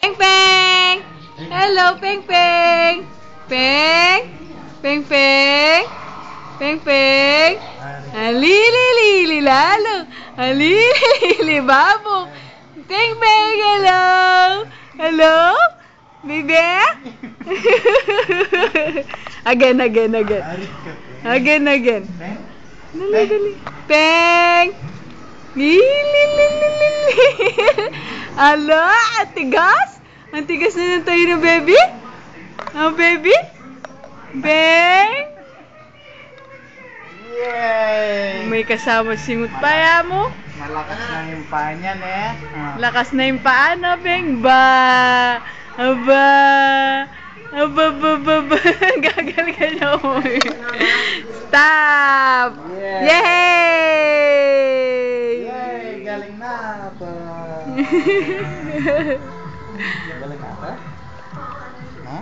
Peng Peng! Hello, Peng Peng! Peng! Peng Peng! Peng Peng! Alili-lili lalo! Alili-lili babo! Peng Peng! Hello! Hello? Baby? Again. Again. Dali. Peng! Lili-lili-lili! Alo, ang tigas? Ang tigas na ng tayo ng baby? Ang baby? Beng! Yay! May kasama singot pa ya mo. Malakas na yung paa niyan eh. Lakas na yung paa na, Beng. Aba. Gagal ka niya umuwi. Stop! Yay! Yay! Galing na pa! Galing na pa? No?